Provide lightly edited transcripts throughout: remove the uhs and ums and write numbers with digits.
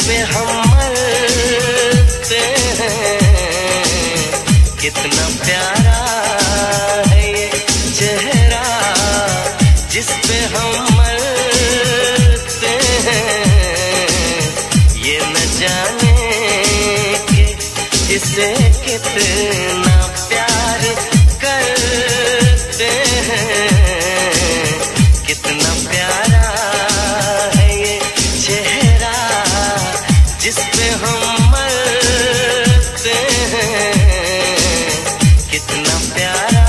पे हम मरते हैं। कितना प्यारा है ये चेहरा जिस पे हम मरते हैं। ये न जाने कि इसे कितना प्यार करते हैं। कितना प्यारा है ये चेहरा जिस पे हम मरते हैं। कितना प्यारा।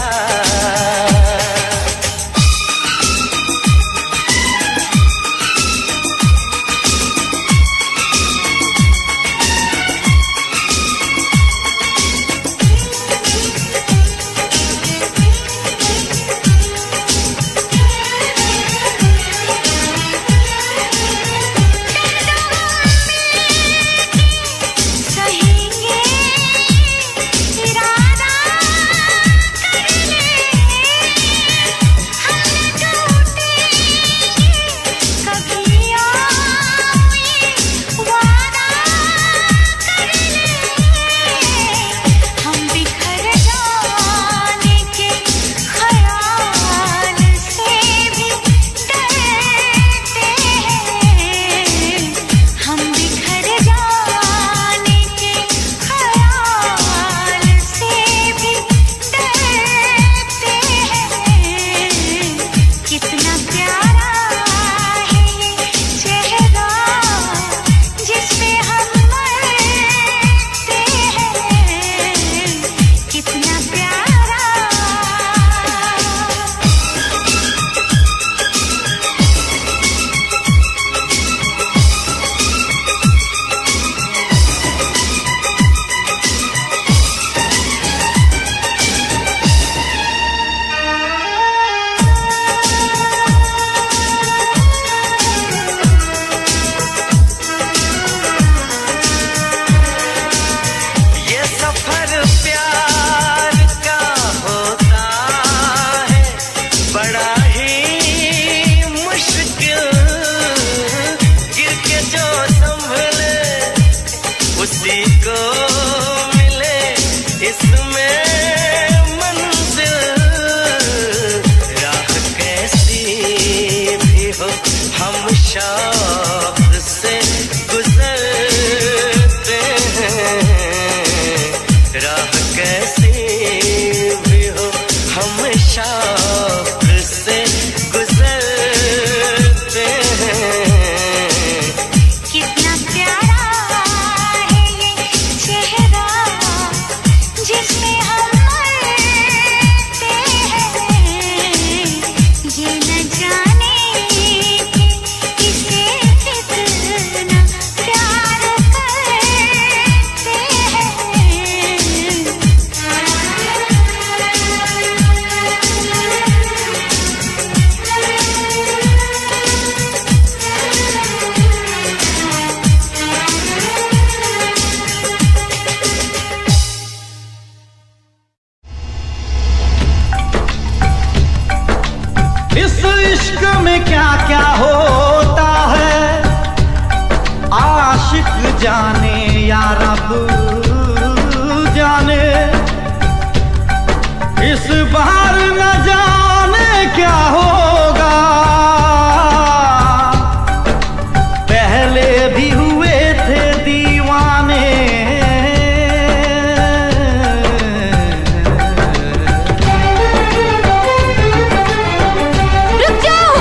उसी को मिले इसमें मंजिल। राह कैसी भी हो हम शौक से गुजरते हैं। राह कैसी भी हो हम शौक से गुजरते हैं। कितना प्यारा है ये चेहरा जिसमें हम मरते हैं। ये न जाने कि इसे कितना प्यार करते हैं। इस इश्क में क्या क्या होता है आशिक जाने या रब जाने। इस बार न जाने क्या होगा, पहले भी हुए थे दीवाने। रुक जाओ।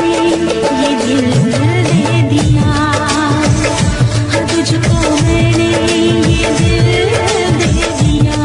मैंने ये दिल दे दिया, हाँ तुझको मैंने ये दिल दे दिया।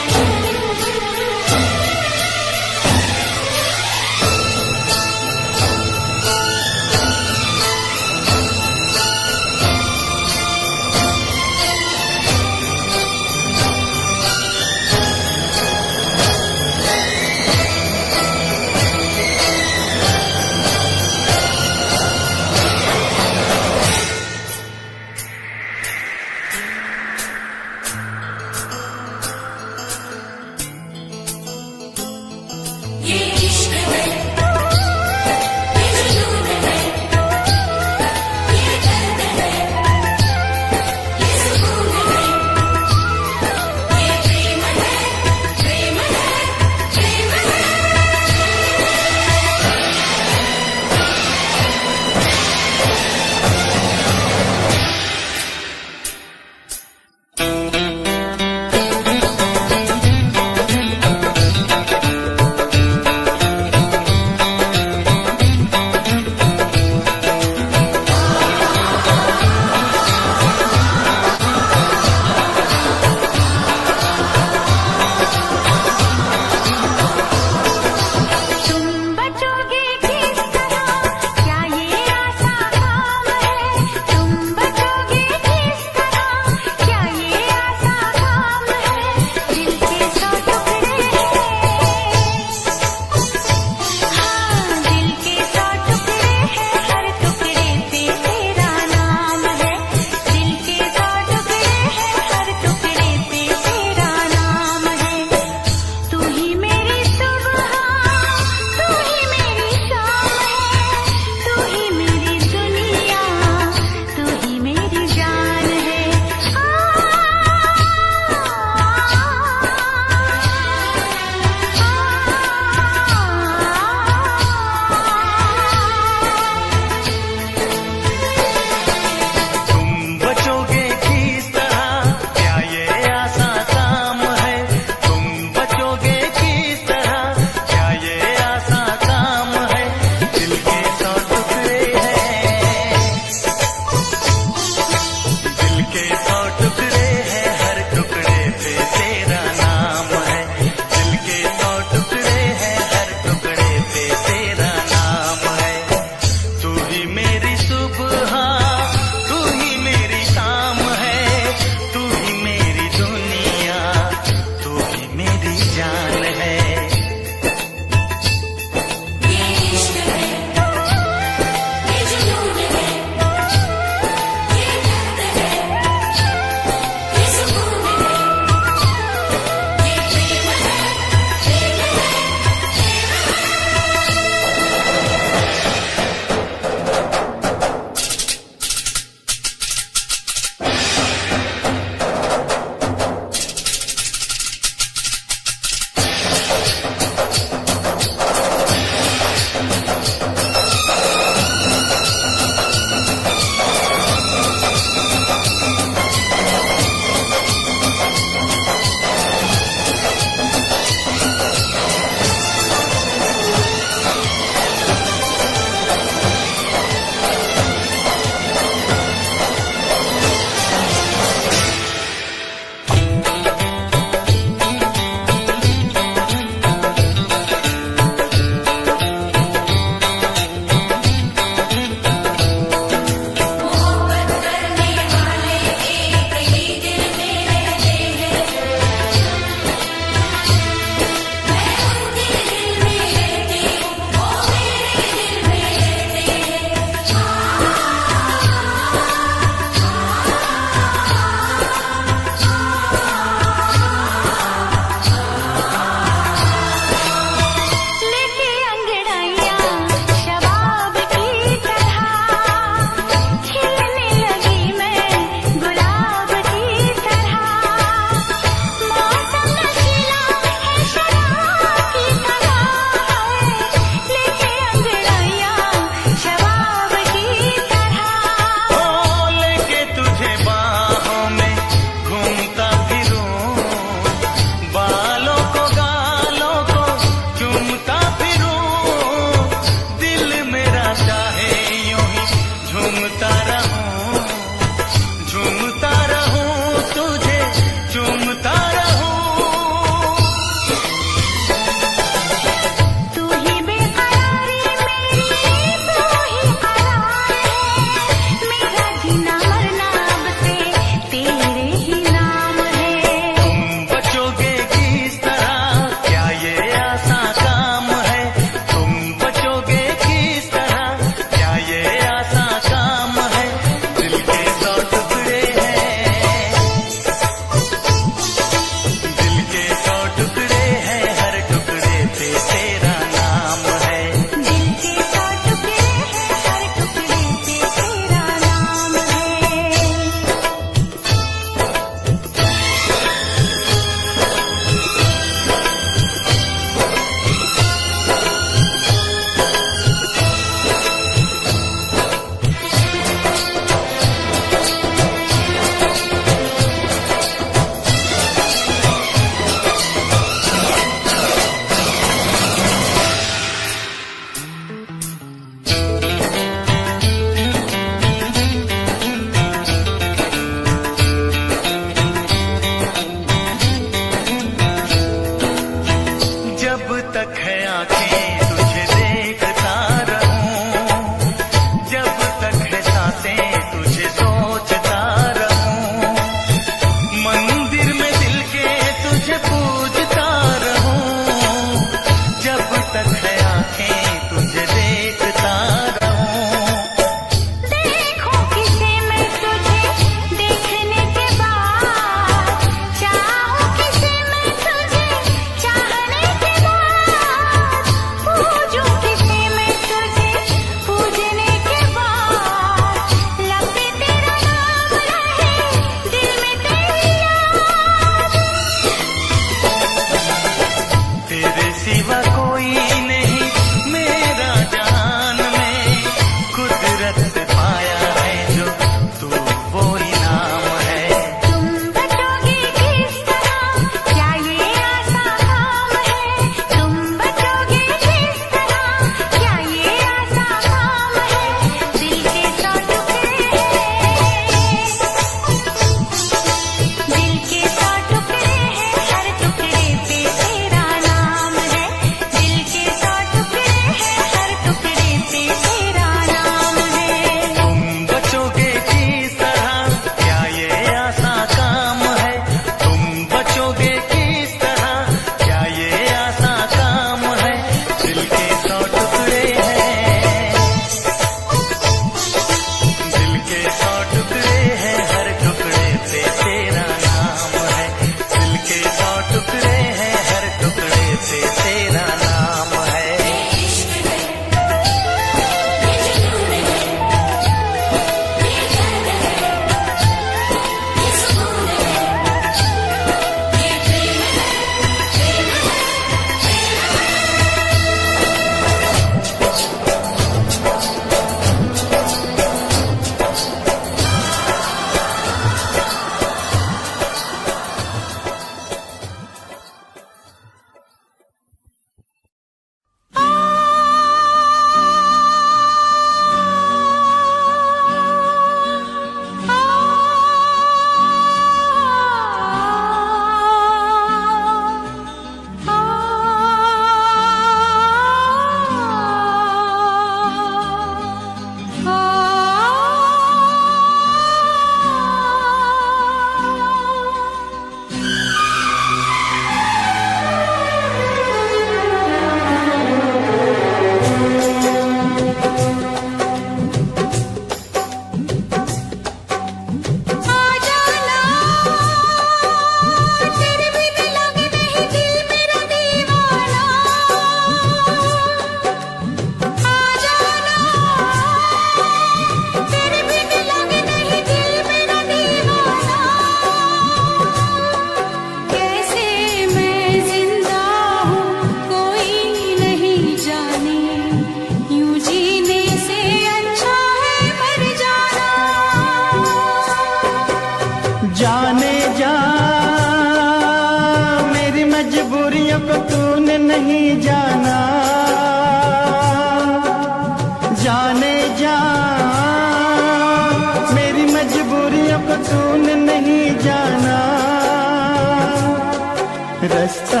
रास्ता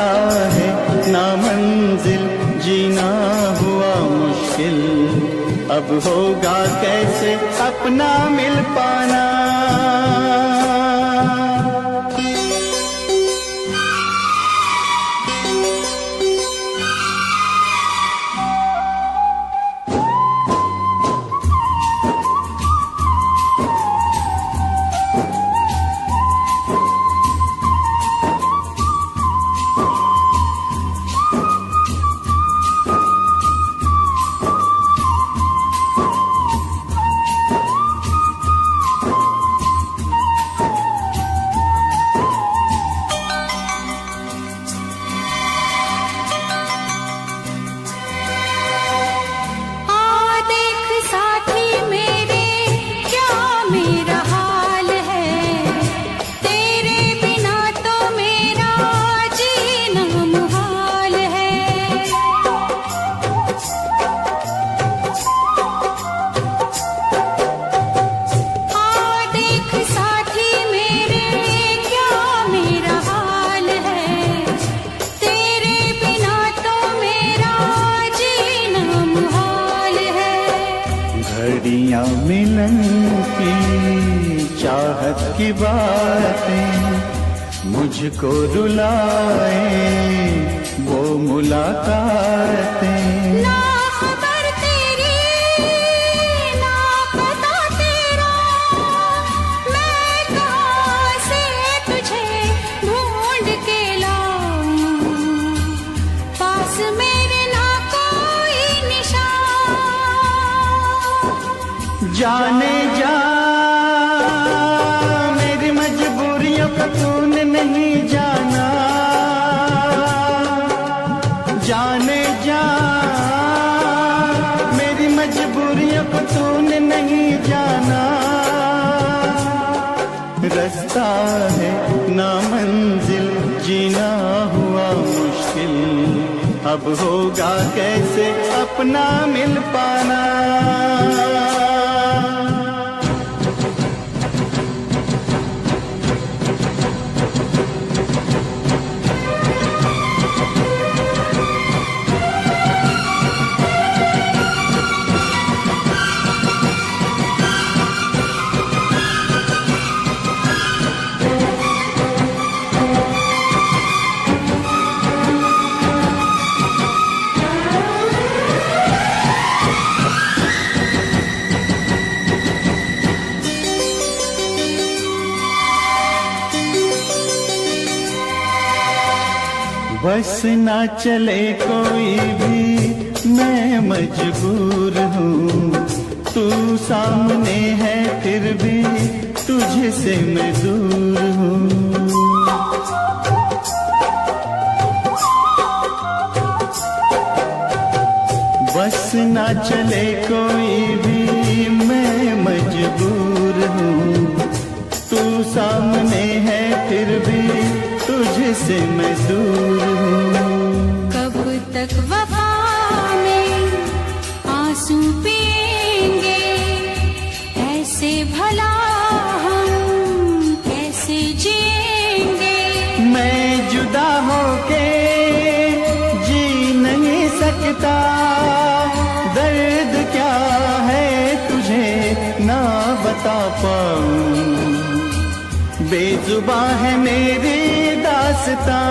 है नामंजिल, जीना हुआ मुश्किल, अब होगा कैसे अपना मिल पाना। मिलन की चाहत की बातें मुझको रुलाए, वो मुलाकातें। ना खबर तेरी ना पता तेरा, मैं कहाँ से तुझे ढूंढ के लाऊं, पास मेरे ना कोई निशान। जाने जा मेरी मजबूरियों को तूने नहीं जाना, जाने जा मेरी मजबूरियों को तूने नहीं जाना। रास्ता है नामंजिल, जीना हुआ मुश्किल, अब होगा कैसे अपना मिल पाना। बस ना चले कोई भी मैं मजबूर हूँ, तू सामने है फिर भी तुझसे मैं दूर हूँ। बस ना चले कोई भी मैं मजबूर हूँ, तू सामने है फिर भी तुझसे मैं दूर हूँ। कब तक वफा में आंसू पिएंगे, ऐसे भला हम कैसे जिएंगे। मैं जुदा होके जी नहीं सकता, दर्द क्या है तुझे ना बता पाऊं, बेजुबां है मेरी दास्तां।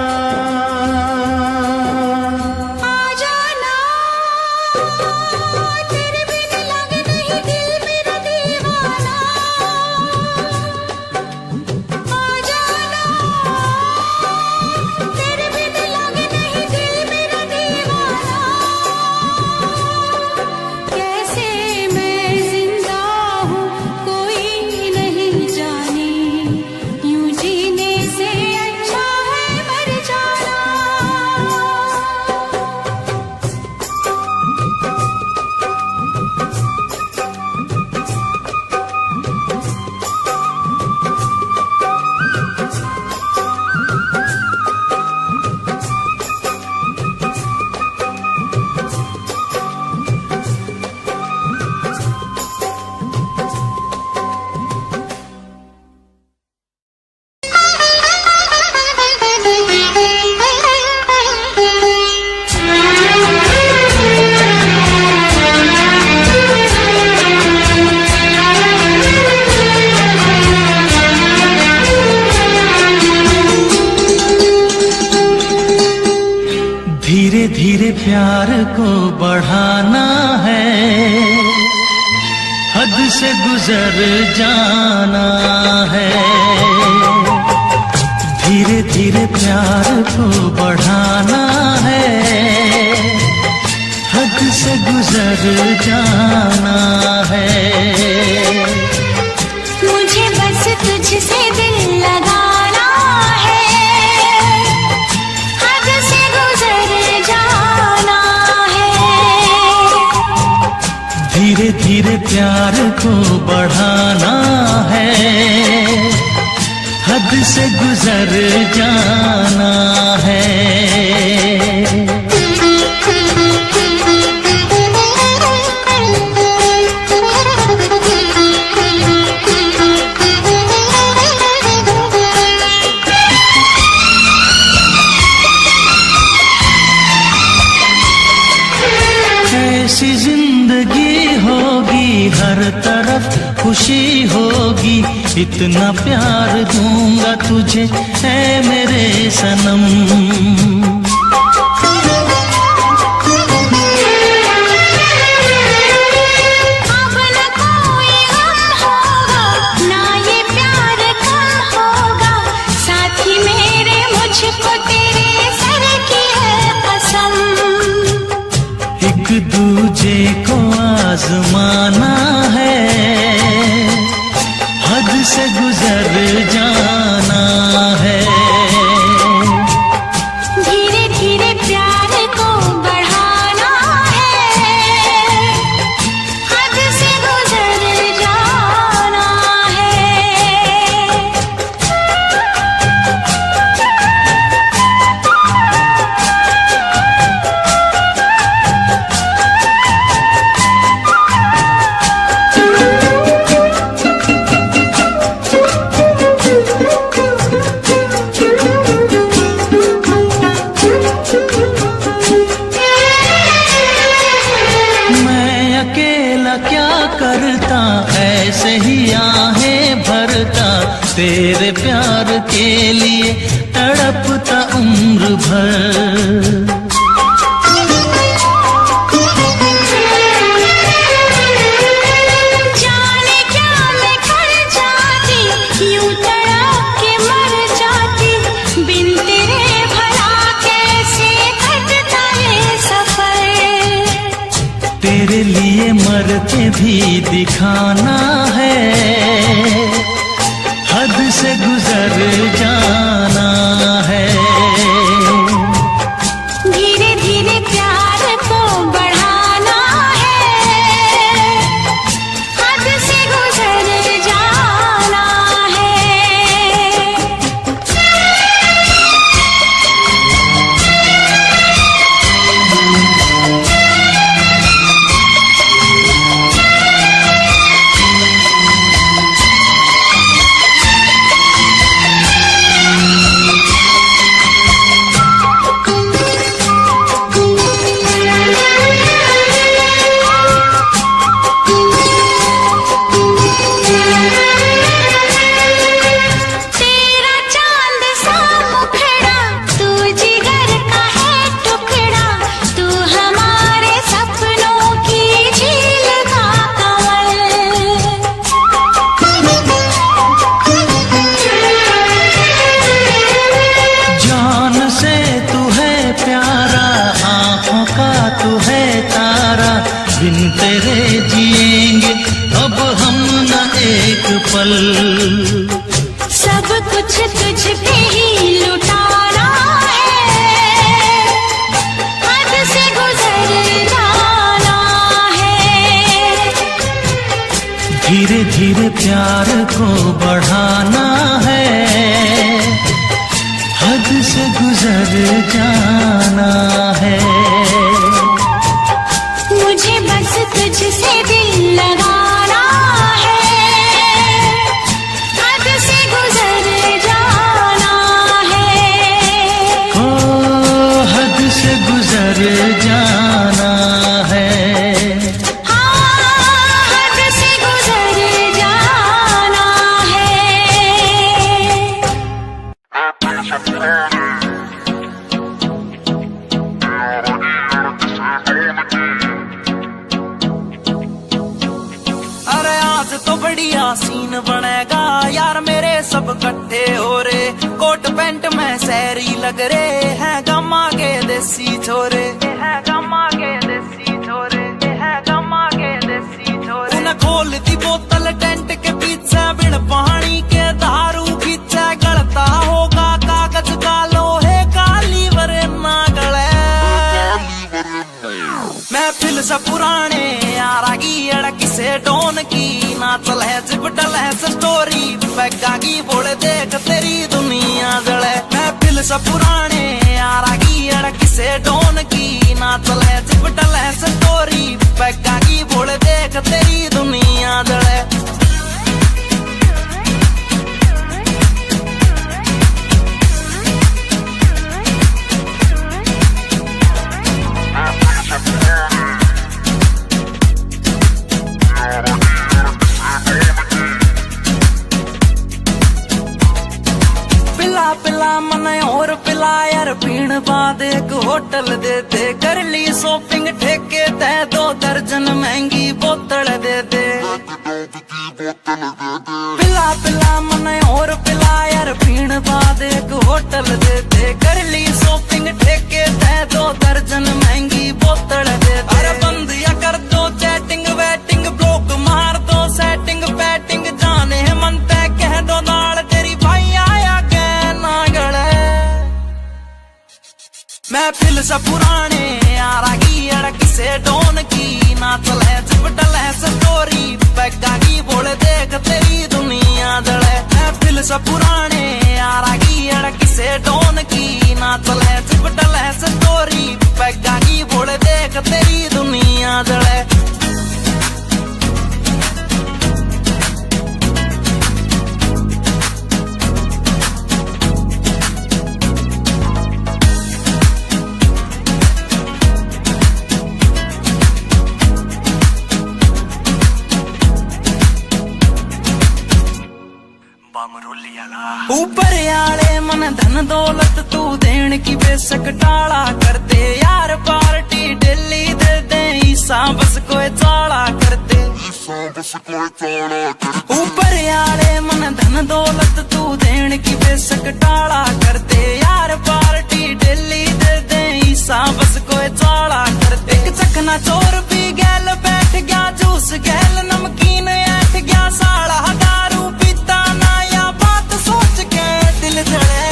यूं जीने से अच्छा है मर जाना। को बढ़ाना है, हद से गुजर जाना है। धीरे धीरे प्यार को बढ़ाना है, हद से गुजर जाना है। मुझे बस तुझसे दिल लगाना है, हद से गुजर जाना है। धीरे धीरे प्यार को बढ़ाना है, हद से गुजर जाना है। ऐसी जिंदगी होगी, हर तरफ खुशी होगी, इतना प्यार दूंगा तुझे ऐ मेरे सनम। अब न कोई गम होगा, ना ये प्यार कम होगा, साथी मेरे मुझको तेरे सर की है कसम। एक दूजे को आजमाना है, हद से गुजर जाना है। धीरे धीरे प्यार को बढ़ाना है, हद से गुजर जाना है। मैं अकेला क्या करता, ऐसे ही आहें भरता, तेरे प्यार के लिए तड़पता उम्र भर। जाने क्या मैं कर जाती, यूं तड़प के मर जाती, बिन तेरे भला कैसे कटता है सफर। तेरे लिए मर के भी दिखाना है, हद से गुजर जाना है। धीरे धीरे प्यार को बढ़ाना है, हद से गुजर जाना है। तेरा चांद सा मुखड़ा, तू जिगर का है टुकड़ा, तू हमारे सपनों की झील का कमल। जान से तू है प्यारा, आँखों का तू है तारा, बिन तेरे जिएंगे अब हम न एक पल। सब कुछ तुझ पे ही लुटाना है, हद से गुजर जाना है। धीरे धीरे प्यार को बढ़ाना है, हद से गुजर जाना है। मुझे बस तुझसे दिल लगाना है, हद से गुजर जाना है। ओ हद से गुजर जाना है। हाँ, हद से गुजर जाना है। बढ़िया सीन बनेगा यार मेरे सब इकट्ठे हो रे। कोट पैंट में शहरी लग रहे हैं गम्मा के देसी छोरे, है गम्मा के देसी छोरे, है गम्मा के देसी छोरे। उन्हें खोल दी बोतल टेंट के पीछे बिन पानी के दारू पीछे गलता होगा कागज का लोहे का लीवर ना गले। महफिल से पुराने यारागी अड़क से डोन की ना चले जिपटल है स्टोरी पैगा की बोले देख तेरी दुनिया जले। महफिल से पुराने यारागी अड़क से डोन की ना चले जिपटल है स्टोरी पैगा की बोले देख तेरी दुनिया जले। पिला मने और पिला यार पीण बाद एक होटल दे दे कर ली शॉपिंग ठेके ते 2 दर्जन महंगी बोतल दे दे। पिला पिला मने और पिला यार पीण बाद एक होटल दे दे कर ली शॉपिंग ठेके ते 2 दर्जन महंगी बोतल दे दे। अरे बंद या कर दो चैटिंग वेटिंग ब्लॉक मार दो सेटिंग पैटिंग जाने मन तय कह दो नाल तेरी भाई आया महफिल से पुराने यारागी अड़क से डोन की ना चले जिपटल है स्टोरी पैगा की बोले देख तेरी दुनिया जले। महफिल से पुराने यारागी अड़क से डोन की ना चले जिपटल है स्टोरी पैगा की बोले देख तेरी दुनिया जले। ऊपर आले मन धन दौलत तू देन की बेशक टाला कर दे यार पार्टी दिल्ली दे दे ईसा बस कोई चाला कर दे। ऊपर आले मन धन दौलत तू देन की बेशक टाला कर दे यार पार्टी दिल्ली दे दे ईसा बस कोई चाला कर दे। एक चखना चोर भी गैल बैठ गया जूस गैल नमकीन ऐठ गया साला दारू पीता ना या बात सोच के दिल जले।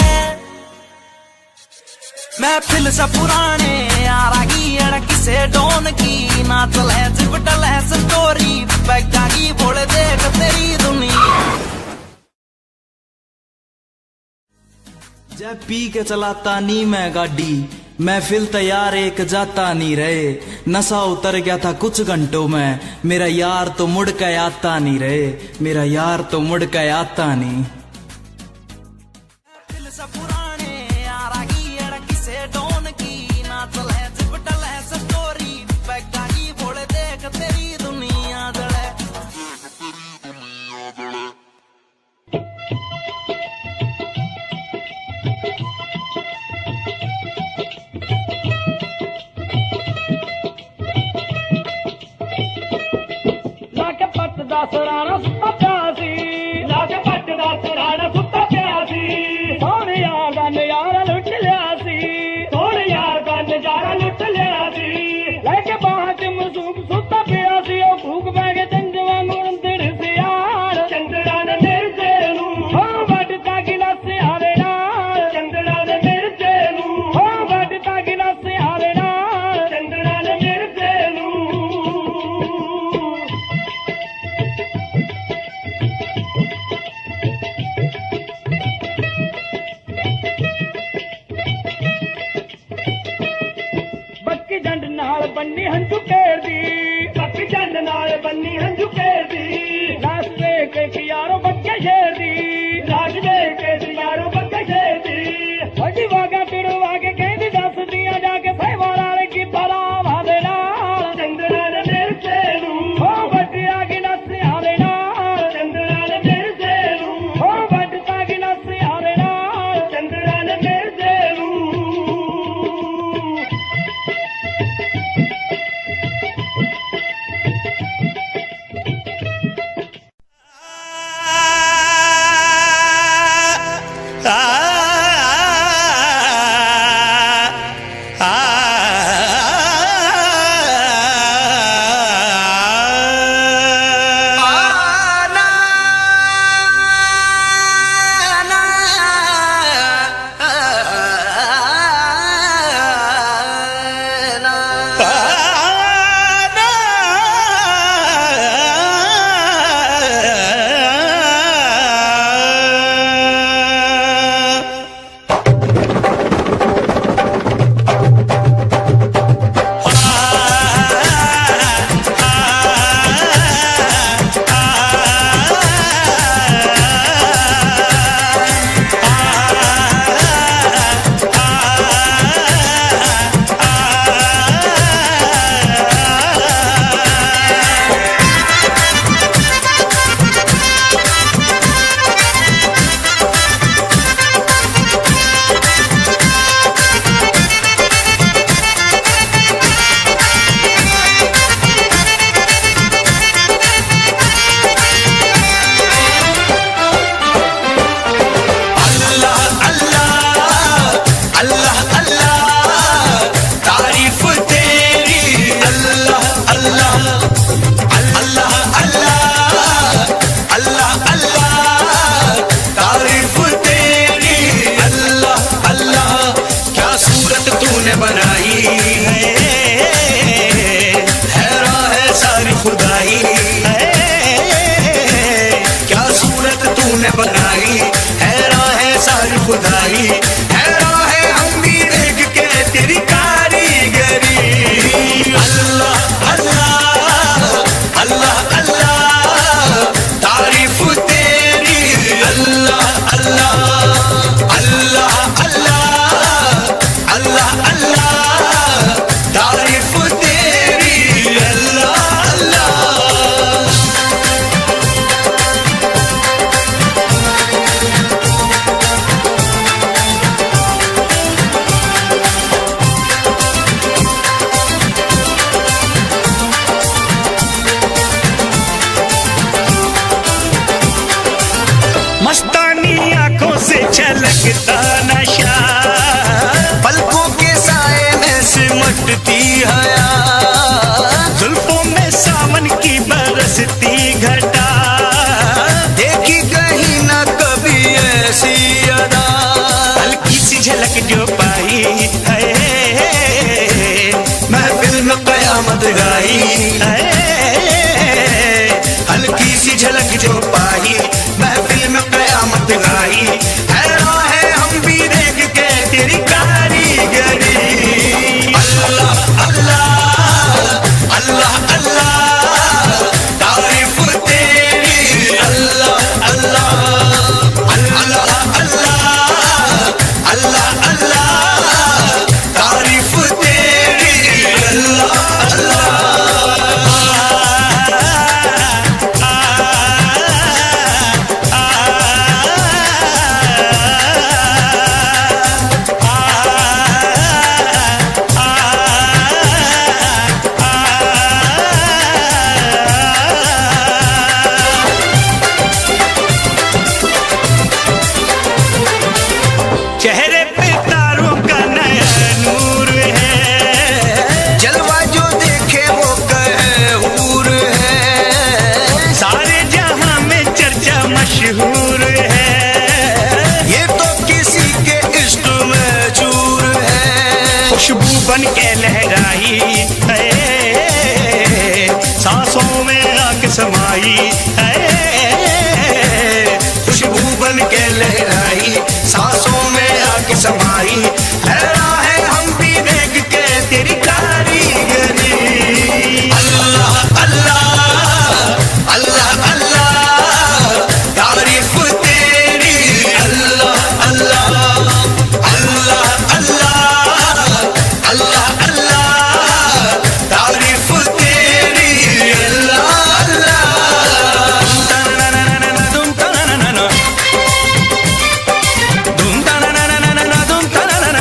महफिल से पुराने यारागी अड़क से डोन की ना चले जिपटल है स्टोरी पैगा की बोले देख तेरी दुनिया। जब पी के चलाता नी मैं गाड़ी महफिल तैयार एक जाता नहीं रहे। नशा उतर गया था कुछ घंटों में मेरा यार तो मुड़ के आता नहीं रहे, मेरा यार तो मुड़ के आता नहीं। सराना सुता प्यासी लाके पट दा सराना सुता प्यासी सोने यार दा नजारा लुट लिया सी, सोने यार दा नजारा लुट लिया सी। लेके बाहर च मसूब सुता प्यासी ओ भूख बैगे चंद वांगू अंदर से यार चंद्रा ने मिर्जे नू हो वटता गिलास आवे नाल चंद्रा ने मिर्जे नू हो वटता गिलास आवे नाल चंद्रा ने मिर्जे नू। लगता नशा, पलकों के साए में सिमटती हया, जुल्फों में सावन की बरसती घटा, देखी कहीं ना कभी ऐसी अदा। हल्की सी झलक जो पाई है, महफिल में कयामत गाई, है, हल्की सी झलक जो पाई, महफिल में कयामत गाई। हैरान है हम भी देख के तेरी कारीगरी। अल्लाह अल्लाह अल्लाह अल्लाह तारीफ तेरी। अल्लाह अल्लाह अल्लाह अल्लाह अल्लाह अल्लाह तारीफ तेरी। अल्लाह अल्लाह चेहरे पे तारों का नया नूर है, जलवा जो देखे वो कहे हूर है। सारे जहां में चर्चा मशहूर है, ये तो किसी के इश्क में चूर है। खुशबू बन के लहराई है, सांसों में आके समाई है, खुशबू बन के लहराई, सांसों में आके समाई। हैरान है हम भी देख के तेरी कारीगरी। अल्लाह अल्लाह अल्लाह अल्लाह तारीफ तेरी। अल्लाह अल्लाह अल्लाह अल्लाह अल्लाह अल्लाह तारीफ तेरी। अल्लाह अल्लाह धूम ताना ना ना ना ना, धूम ताना ना ना ना ना, धूम ताना ना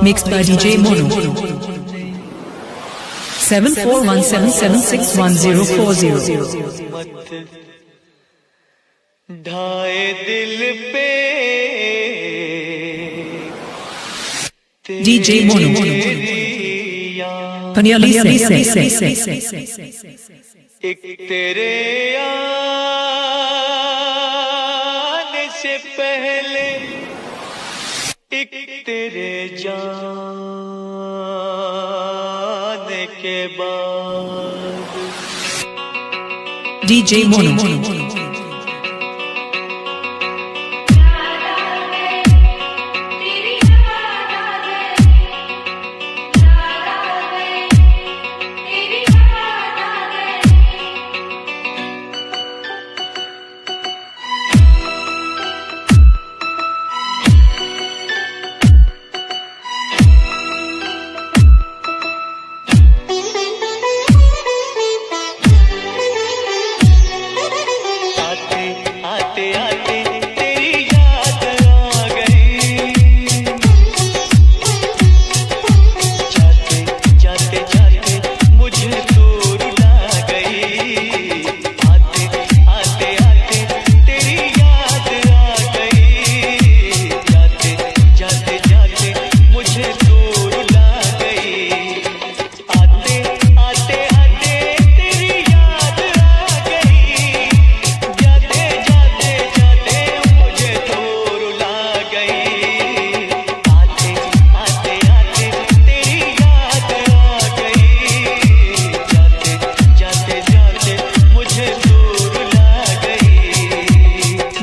Mixed by DJ Mono. 7417761040. ढाए दिल पे DJ Mono. Panyali say. एक तेरे आने से पहले एक तेरे जाने के बाद DJ Mono.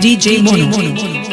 DJ Mono. DJ Mono.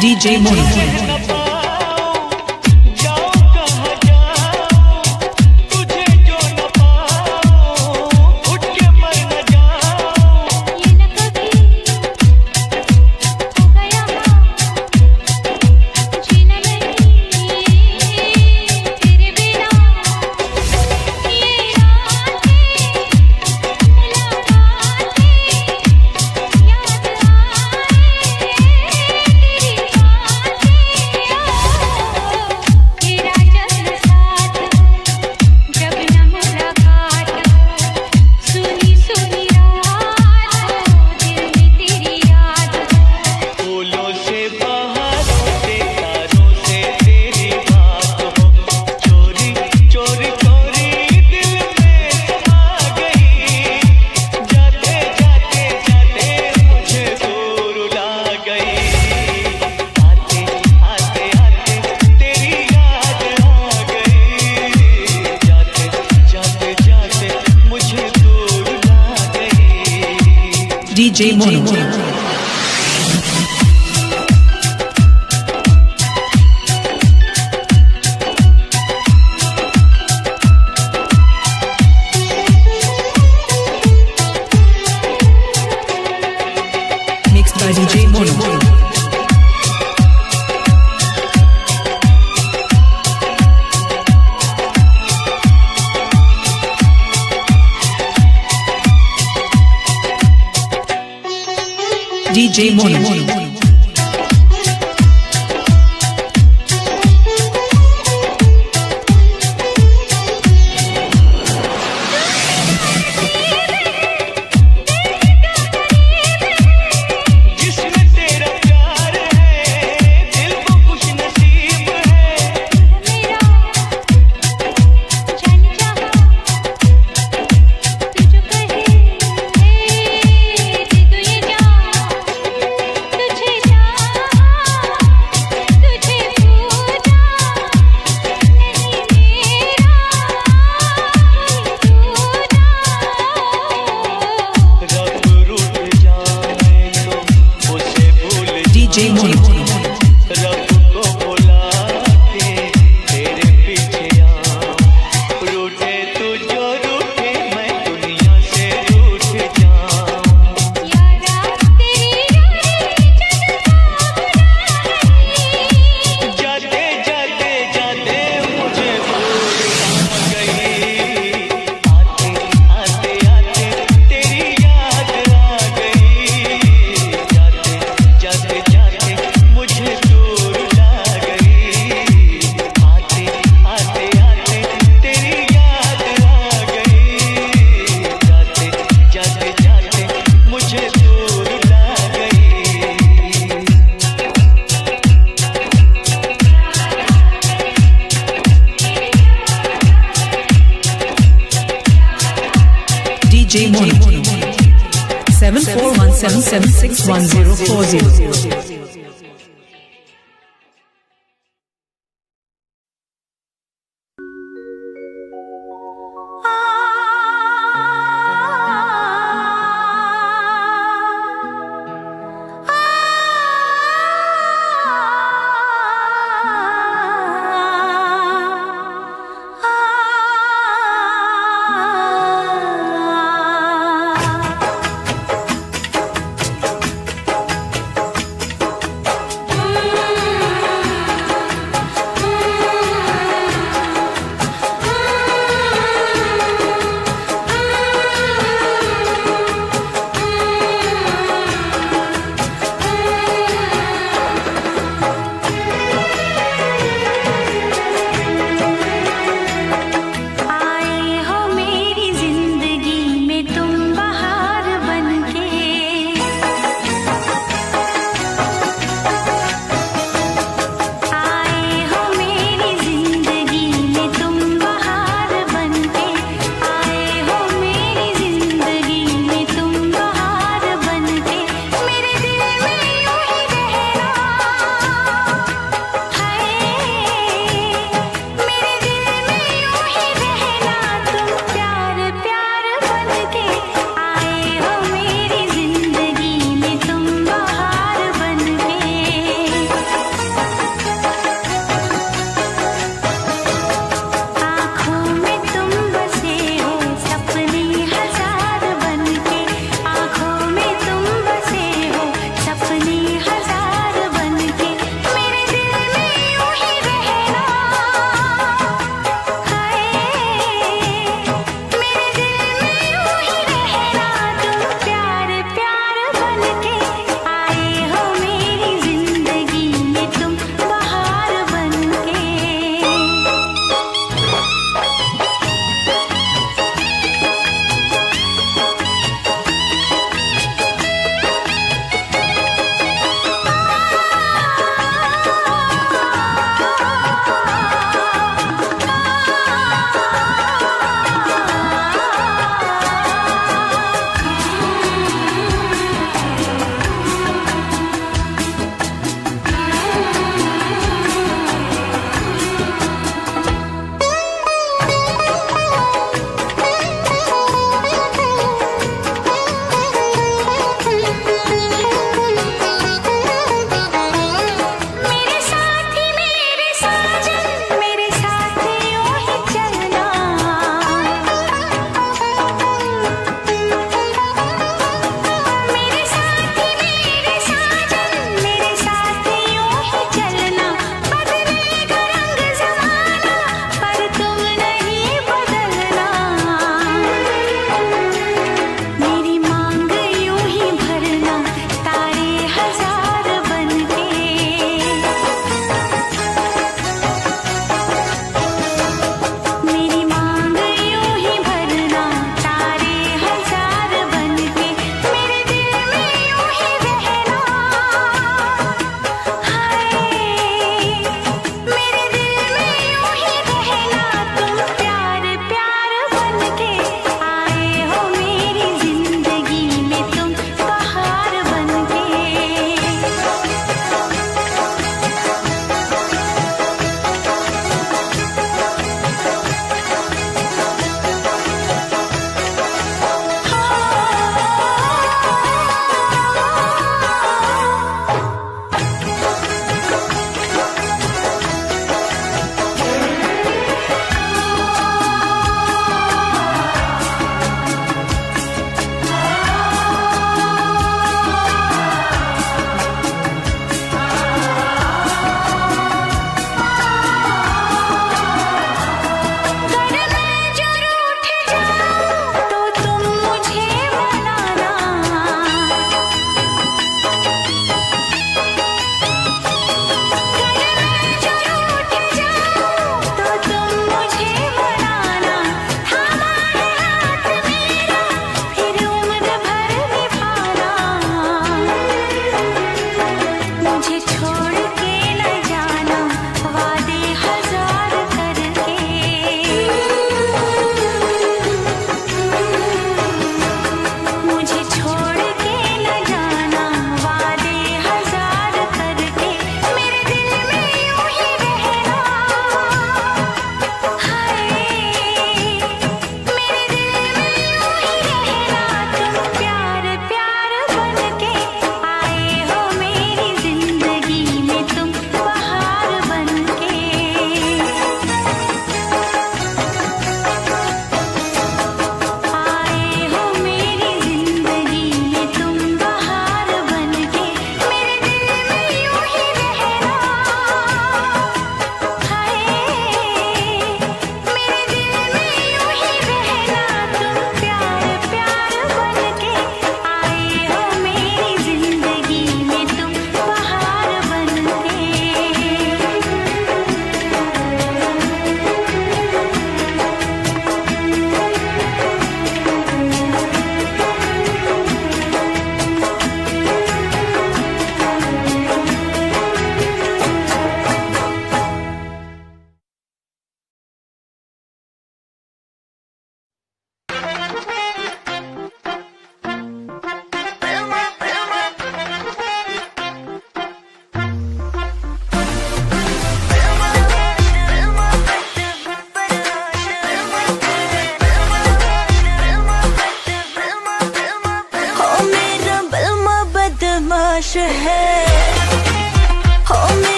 DJ Mono. DJ Mono. Mixed by DJ Mono. DJ Mono. तुझे DJ Mono. रब को बुला के तेरे पीछे आऊं, रूठे तू जो रूठे मैं दुनिया से रूठ जाऊं। यारा तेरी जाते जाते जाते मुझे भूल गई, आते आते आते तेरी याद आ गई, जाते जाते जाते मुझे दूर ला गई, आते आते आते तेरी याद आ गई, जाते जाते जाते मुझे दूर ला गई। DJ Mono. 7417761040.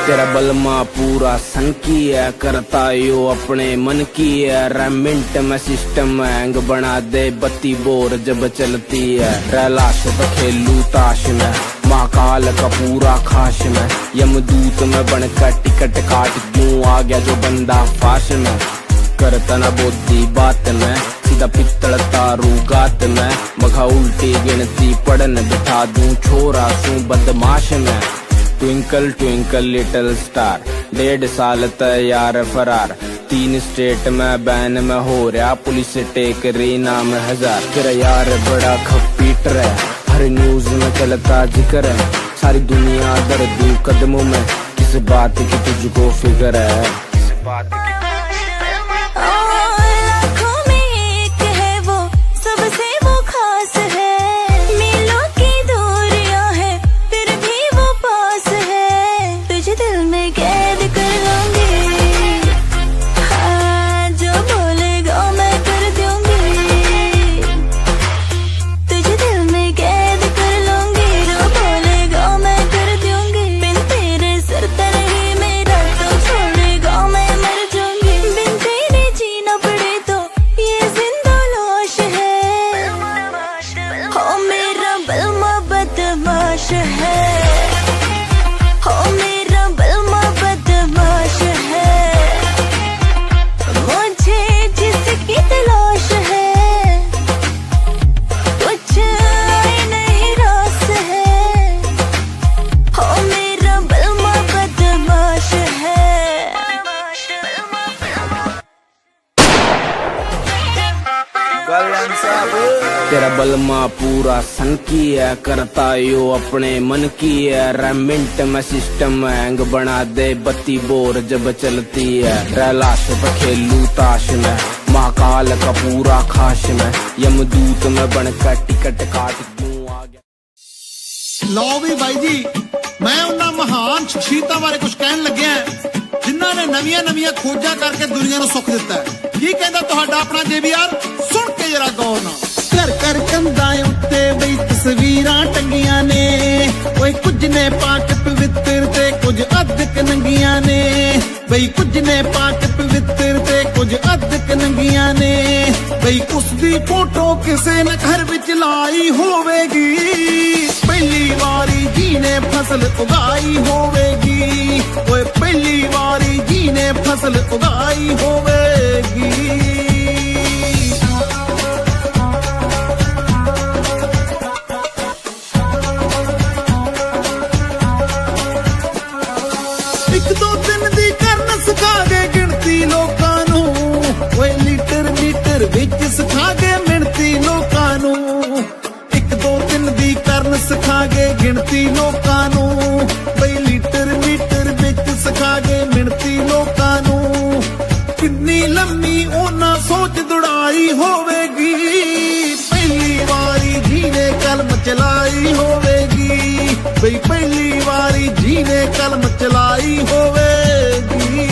तेरा बलमा पूरा सन की है, करता यो अपने मन की है। रेमिंट में सिस्टम हैंग बना दे, बत्ती बोर जब चलती है। रैलाश तो खेलू ताश में, महाकाल का पूरा खाश में। यमदूत में बनकर टिकट काट क्यों आ गया जो बंदा फाश में। करता न बोधी बात में, सीधा पित्तल तारू गात में। मखा उल्टी गिनती पढ़न बिठा दूं, छोरा सू बदमाश में। ट्विंकल ट्विंकल लिटिल स्टार, 1.5 साल तैयार फरार। 3 स्टेट में बैन में हो रहा, पुलिस टेक रही नाम 1000। तेरा यार बड़ा खपीटर है, हर न्यूज में चलता जिक्र है। सारी दुनिया दर्दू कदमों में, किस बात की तुझको फिक्र है। किस बात की तेरा बलमा पूरा सन की है, करता यो अपने मन की है। रेमिंट में सिस्टम हैंग बना दे, बत्ती बोर जब चलती है। रैलाश पे खेलू ताश में, महाकाल का पूरा खाश में। यमदूत में बनकर टिकट काट क्यों आ गया। लो भी भाई जी, मैं उन्हां महान शख्सियतां बारे कुछ कहन लग्या जिन्हां ने नवीं खोजा करके दुनिया नूं सुख दिता है। की कहंदा तुहाडा अपना JBR, सुन के जरा गौर नाल। घर घर कंधां उत्ते बई तस्वीरां टंगियां ने, ओए कुछ ने पाक पवित्र ते कुछ अधक नंगियां ने। बई कुछ ने पाक पवित्र ते कुछ अधक नंगियां ने। बई उसदी फोटो किसे ने घर विच लाई होवेगी, पहली वारी जी ने फसल उगाई होवेगी। ओए पहली वारी जी ने फसल उगाई होवेगी। एक दो दिन दी करन सिखा गए गिनती लोकां नू, ओए लीटर मीटर विच सिखा गए मिणती लोकां नू। एक दो दिन दी करन सिखा गए गिनती लोकां नू, बई लीटर मीटर विच सिखा गए मिणती लोकां नू। किन्नी लम्मी ओना सोच दुड़ाई होवेगी, पहली वारी जी ने कलम चलाई होवेगी। बई पहली वारी जी ने कलम चलाई होवेगी।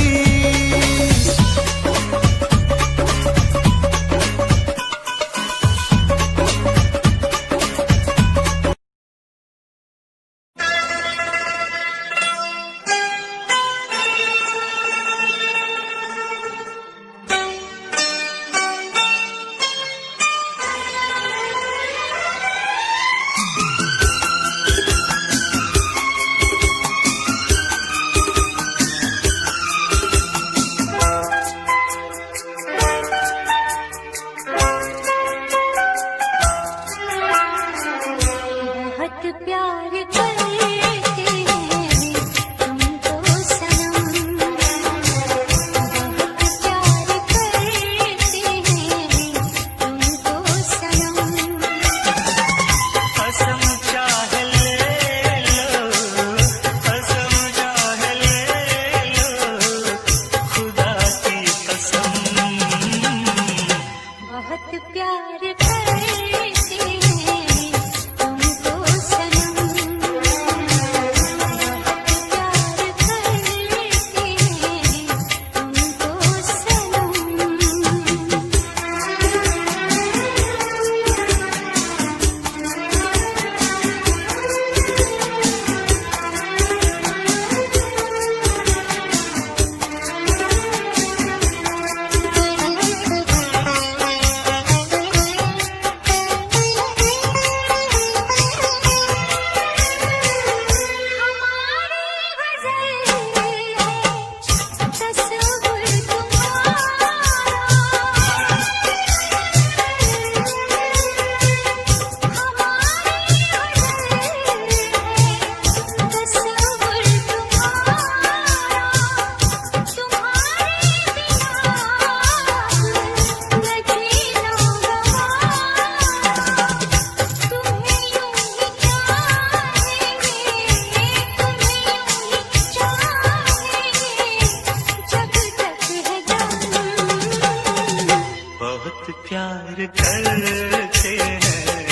प्यार करते हैं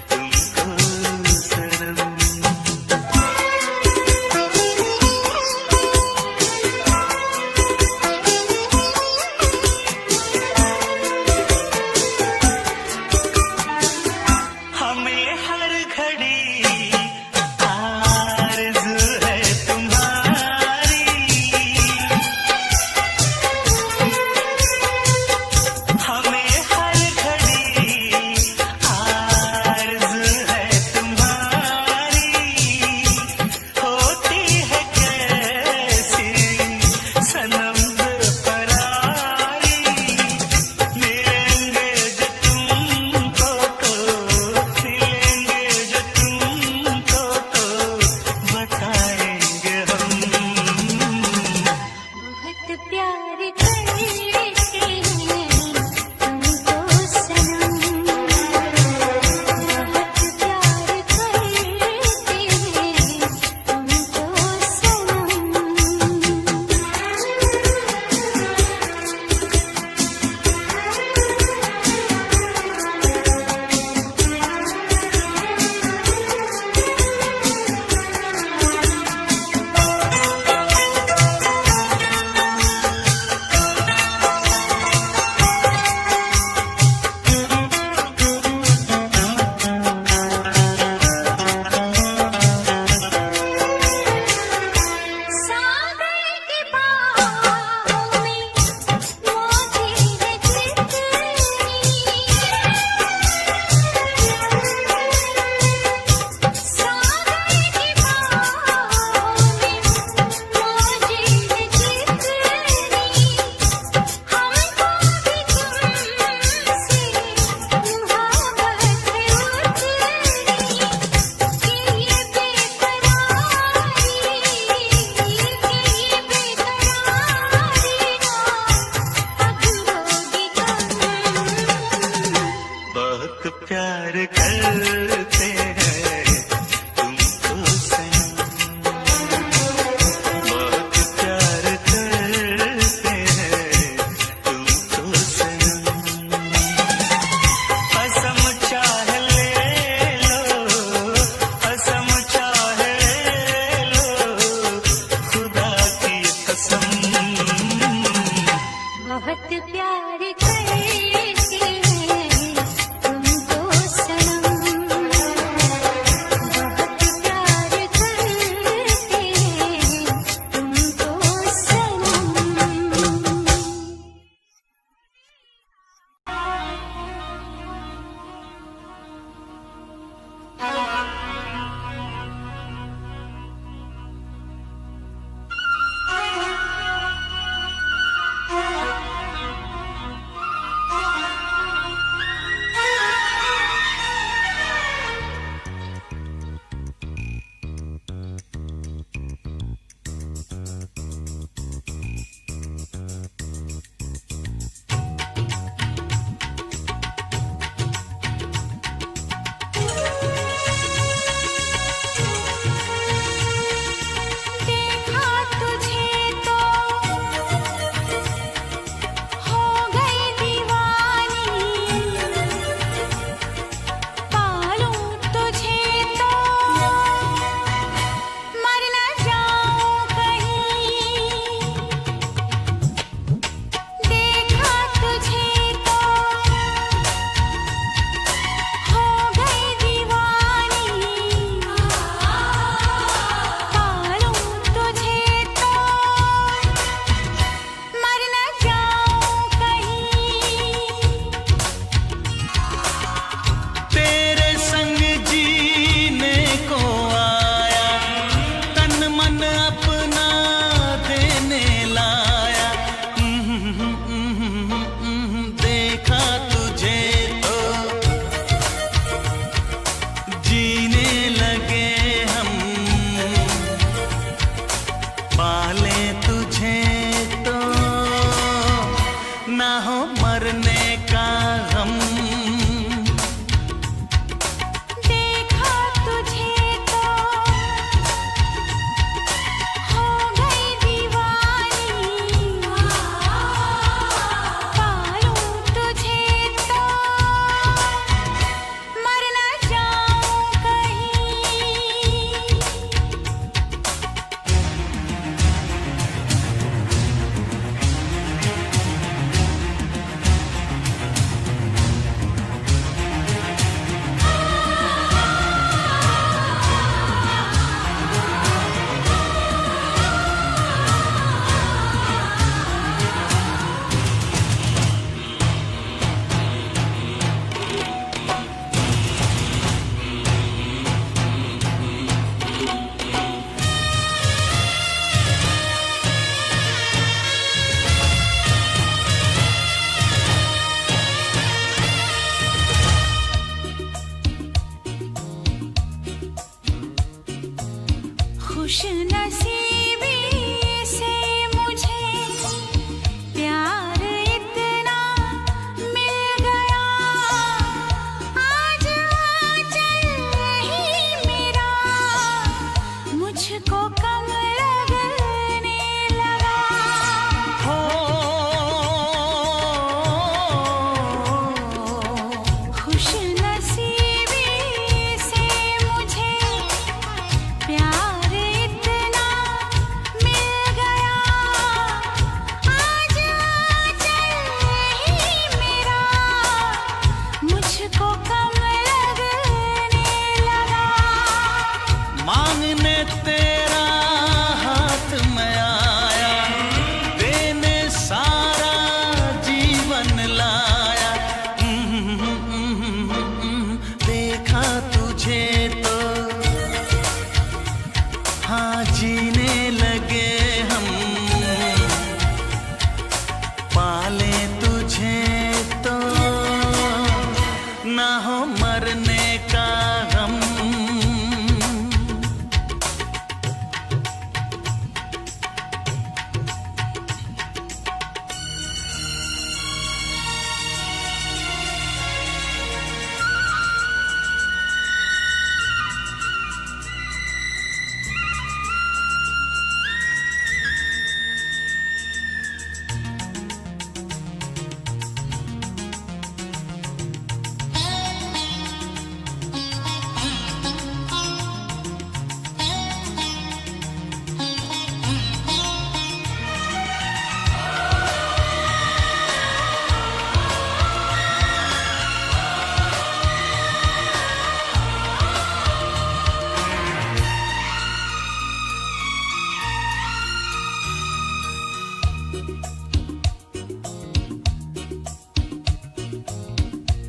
तुमको सनम। हमें हर घड़ी आरज़ू है तुम्हारी, हमें हर घड़ी आरज़ू है तुम्हारी। होती है कैसी सनम बेपरारी, मिलेंगे जो तुमको तो मिलेंगे जो तुमको तो बताएंगे हम। बहुत प्यार करते हैं तुमको सनम, बहुत प्यार करते हैं तुमको सनम। सागर की बाहों में मोती है कितनी, सागर की बाहों में मोती है कितनी। हमको भी तुमसे मोहब्बत है उतनी, कि ये बेकरारी, कि ये बेकरारी ना अब होगी कम। बहुत प्यार करते हैं तुमको सनम, बहुत प्यार करते हैं तुमको सनम। कसम चाहे ले लो, कसम चाहे लो, खुदा की कसम। बहुत प्यार करते हैं तुमको सनम,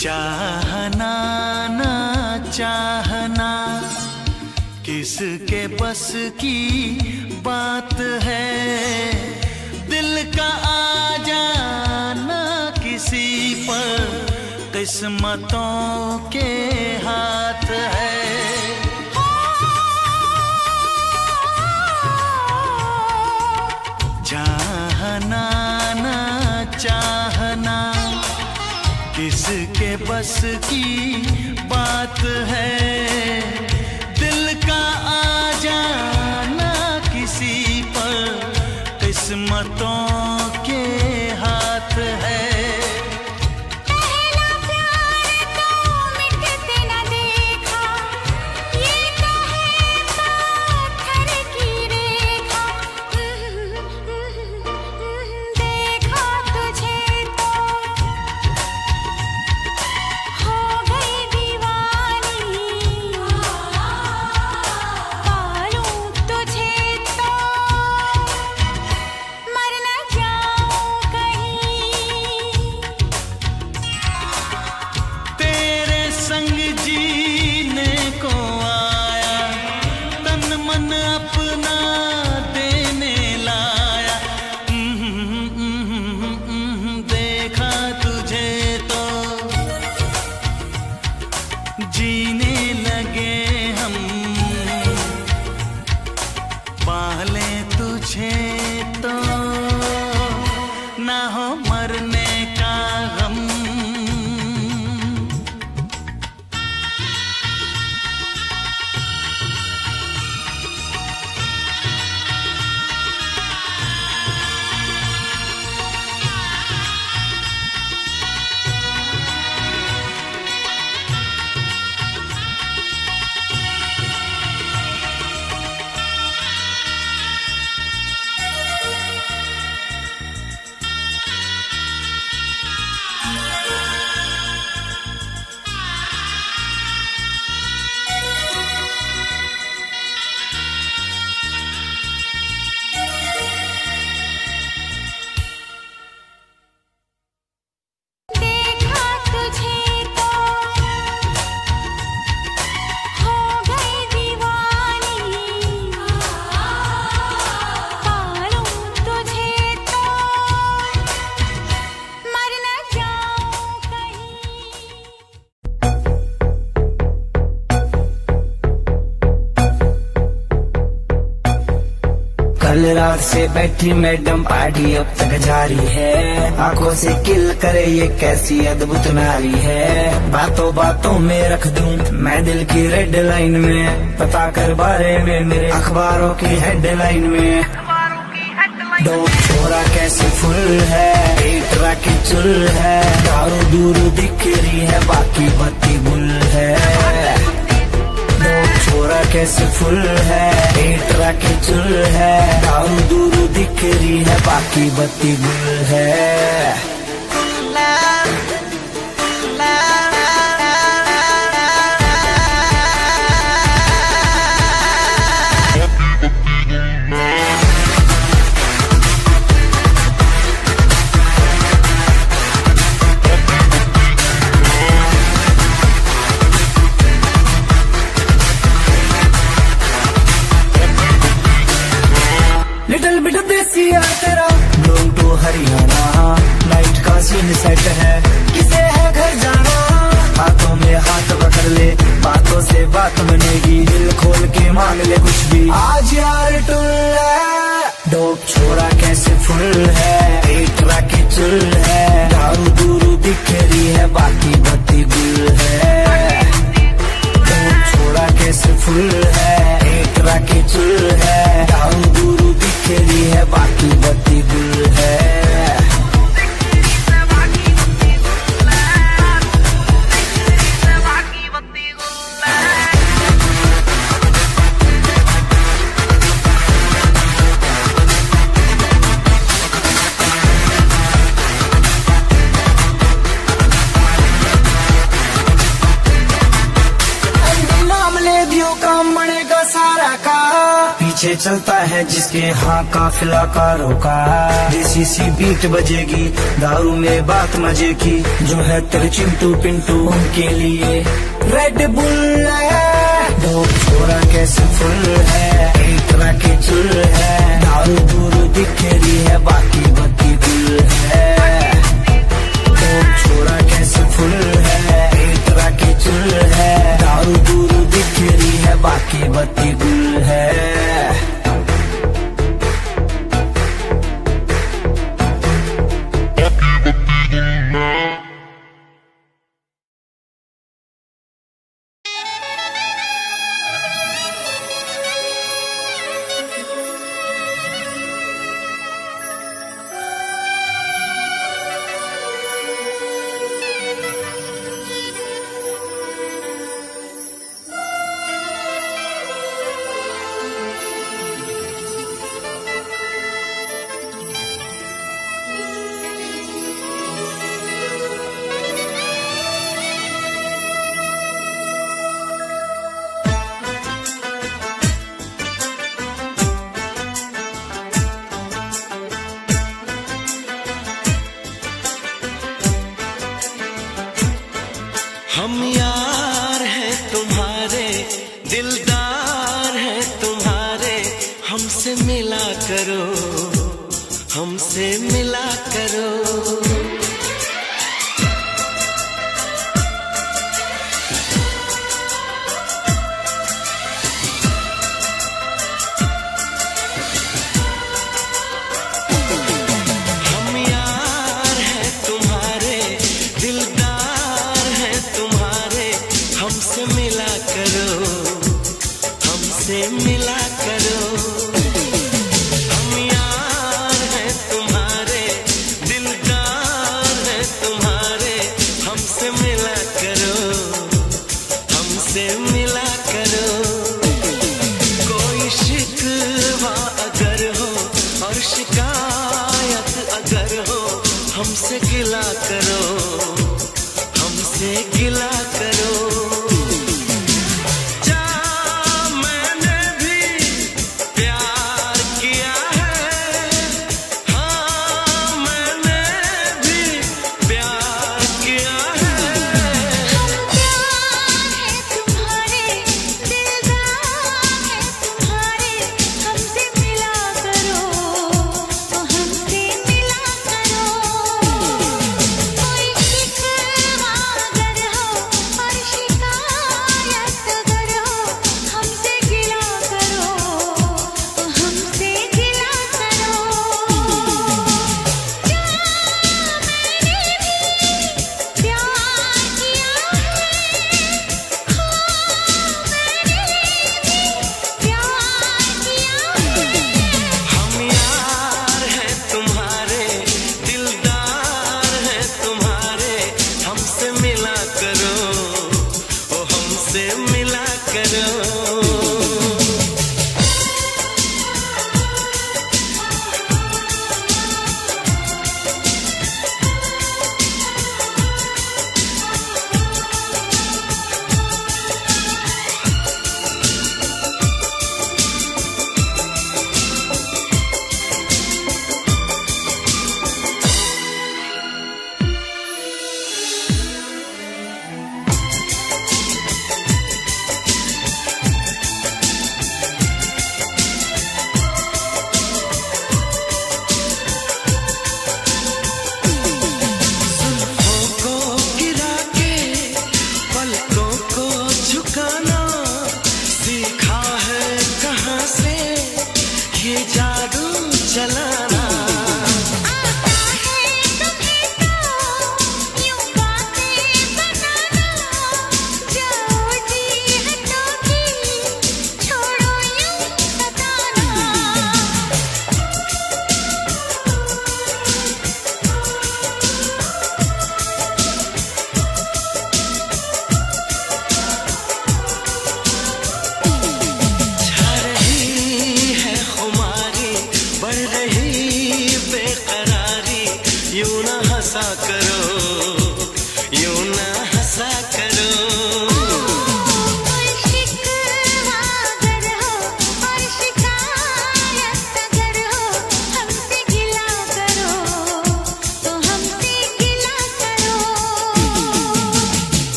चाहना ना चाहना किसके बस की बात है, दिल का आ जाना किसी पर किस्मतों के हाथ है। चाहना ना चाहना किसके बस की बात है, दिल का आ जाना किसी पर किस्मतों के हाथ है। जीने लगे हम पाले तुझे तो ना हो मरने का गम। कल रात से बैठी मैडम पार्टी अब तक जारी है, आंखों से किल करे ये कैसी अद्भुत नारी है। बातों बातों में रख दूं मैं दिल की रेड लाइन में, पता कर बारे में मेरे अखबारों की हेडलाइन में। डोप छोरा कैसे फुल है, पेटरा की चुल है, दारू दूर दिख रही है बाकी बत्ती गुल है। छोरा कैसे फुल है, पेटरा की चुल है, दारू दूर दिख रही है बाकी बत्ती गुल है। लिटिल बिट देसी है तेरा ब्लू टू हरियाणा, नाइट का सीन सेट है, किसे है घर जाना। हाथों में हाथ पकड़ ले, बातों से बात बनेगी, दिल खोल के मांग ले कुछ भी, आज यार टुल है। डोप छोरा कैसे फुल है, पेटरा की चुल है, दारू दूरू दिख रही है बाकी बत्ती गुल है। डोप छोरा कैसे फुल है, पेटरा की चुल है, दारू दूरू दिख रही है बाकी बत्ती गुल है। पीछे चलता है जिसके हाँ काफिला कारों का। देसी सी बीट बजेगी, दारू में बात मजे की, जो है तेरे चिंटू पिंटू उनके लिए रेड बुल है। दो छोरा कैसे फुल है, एक तरह के चुल है, दारू दूर दिख रही है, बाकी बत्ती गुल है। दो छोरा कैसे फुल है, एक तरह के चुल है, दारू दूर दिख रही है, बाकी बत्ती गुल है। हम यार हैं तुम्हारे, दिलदार हैं तुम्हारे, हमसे मिला करो, हमसे मिला करो। मिला करो, हम यार हैं तुम्हारे, दिलदार हैं तुम्हारे, हमसे मिला करो, हमसे मिला करो। कोई शिकवा अगर हो और शिकायत अगर हो, हमसे गिला करो, हमसे गिला करो।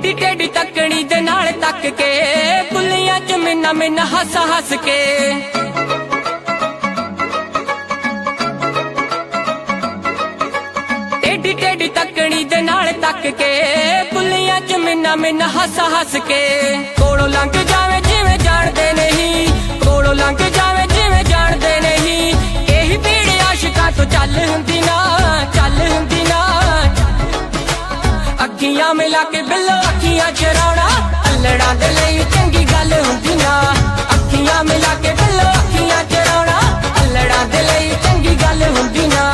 टेढ़ी टेढ़ी तकनी दे नाल तक के बुलियां च मिन्ना मिन्ना हस हस के टेढ़ी टेढ़ी तकनी दे नाल तक के बुलियां च मिन्ना मिन्ना हस हस के कोलों लंघ जावे जिवें जाणदे नहीं कोलों लंघ जावे जिवें जाणदे नहीं यही भीड़ आशिकां तो चल हुंदी ना अखियां मिला के बिल्लो अखियां चराउणा अल्लड़ां दे लई चंगी गल हुंदी ना अखियां मिला के बिल्लो अखियां चराउणा अल्लड़ां दे लई चंगी गल हुंदी ना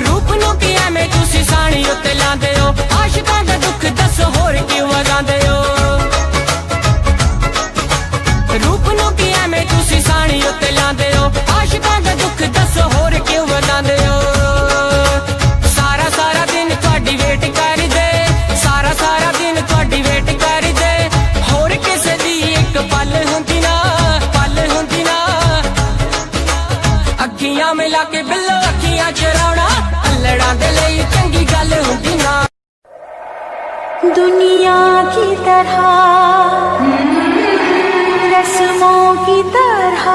रूप नूं की एवें तुसीं साणी उत्ते लांदे हो आशिकां दा दुख दस होर क्यों वगांदे हो रूप नूं की एवें तुसीं साणी उत्ते लांदे हो आशिकां दा दुख दस होर क्यों वधांदे हो सारा सारा दिन तुहाडी वेट करदे सारा सारा दिन तुहाडी वेट करदे होर किसे दी इक पल हुंदी ना अखियां मिला के बिल्लो अखियां चराउणा अल्लड़ां दे लई चंगी गल हुंदी ना दुनिया की तरह रस्मों की तरह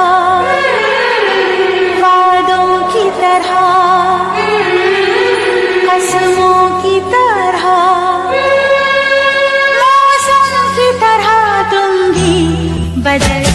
वादों की तरह कसमों की तरह मौसम की तरह तुम भी बदल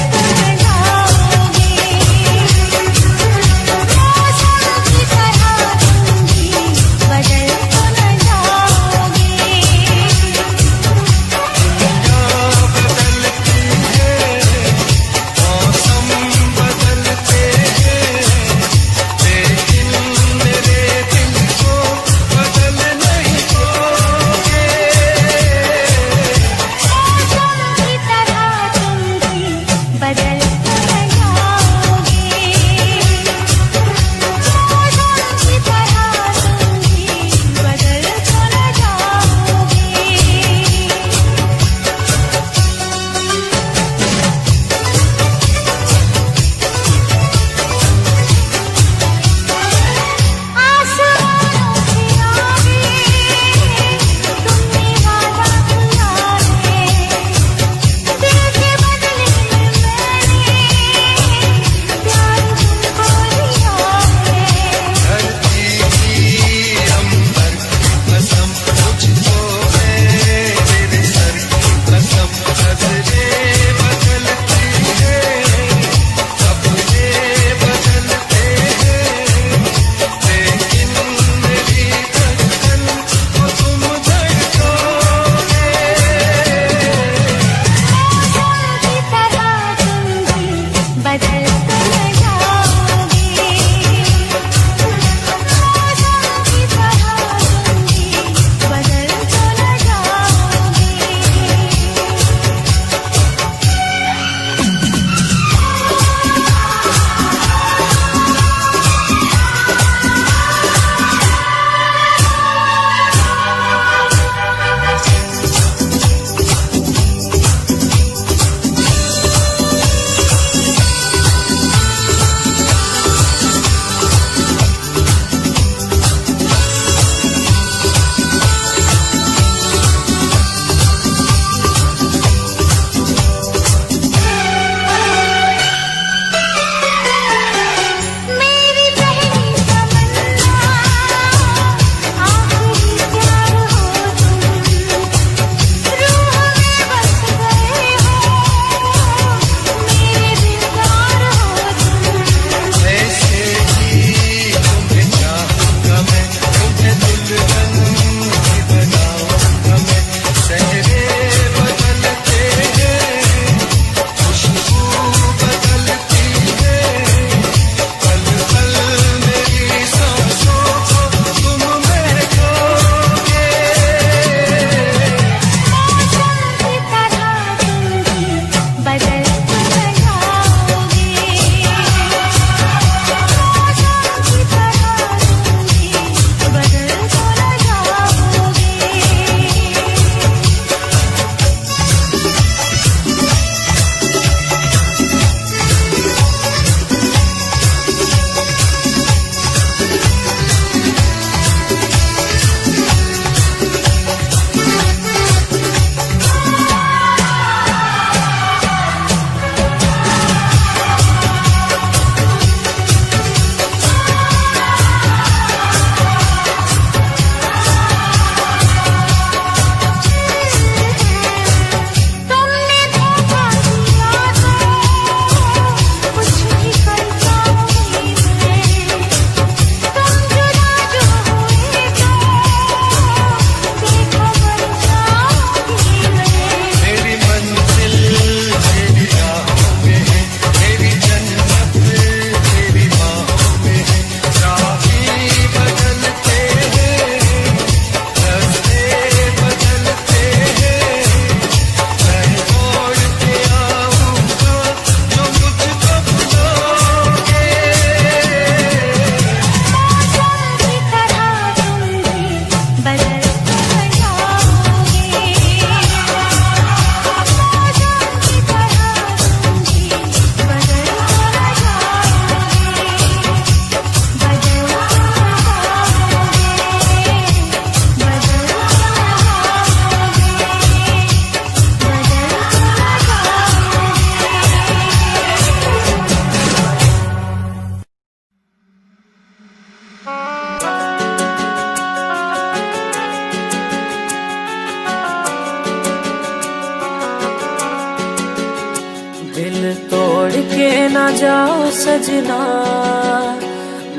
तोड़ के ना जाओ सजना,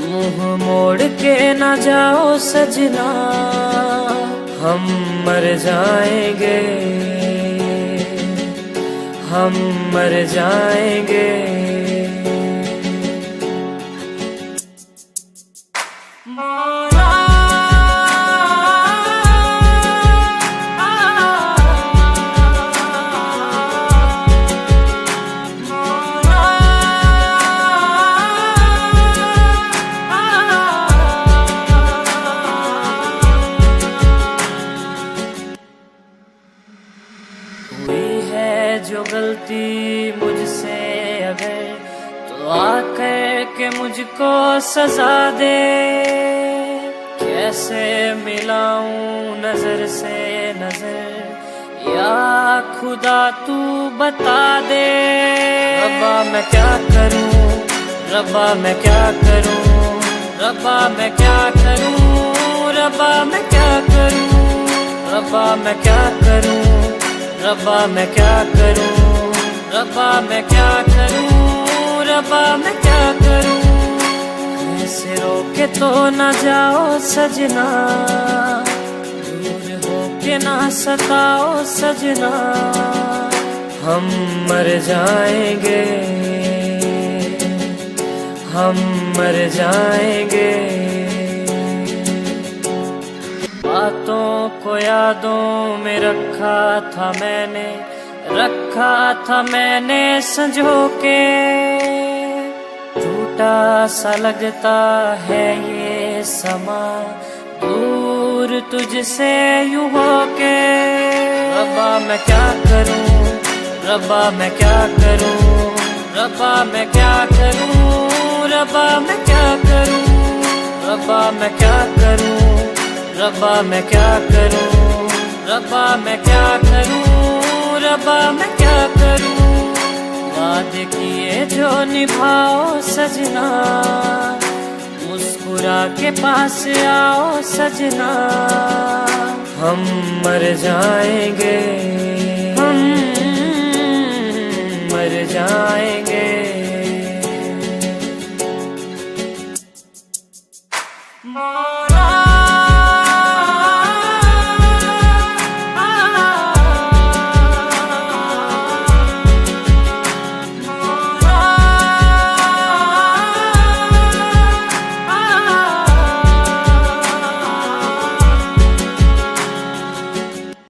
मुंह मोड़ के ना जाओ सजना, हम मर जाएंगे, हम मर जाएंगे। जो गलती मुझसे अगर तो आकर के मुझको सजा दे, कैसे मिलाऊं नजर से नजर या खुदा तू बता दे। रब्बा मैं क्या करूं, रब्बा मैं क्या करूं, रब्बा मैं क्या करूं, रब्बा मैं क्या करूं, रब्बा मैं क्या करूं, रब्बा मैं क्या करूं, रब्बा मैं क्या करूं, रब्बा मैं क्या करूं। ऐसे रोके तो न जाओ सजना, दूर होके ना सताओ सजना, हम मर जाएंगे, हम मर जाएंगे। बातों को यादों में रखा था मैंने, रखा था मैंने संजो के, टूटा सा लगता है ये समा दूर तुझसे यूं होके। रब्बा मैं क्या करूं, रब्बा मैं क्या करूं, रब्बा मैं क्या करूं, रब्बा मैं क्या करूं, रब्बा मैं क्या करूं, रब्बा मैं क्या करूं, रब्बा मैं क्या करूं, रब्बा मैं क्या करूं। वादे किए जो निभाओ सजना, मुस्कुरा के पास आओ सजना, हम मर जाएंगे,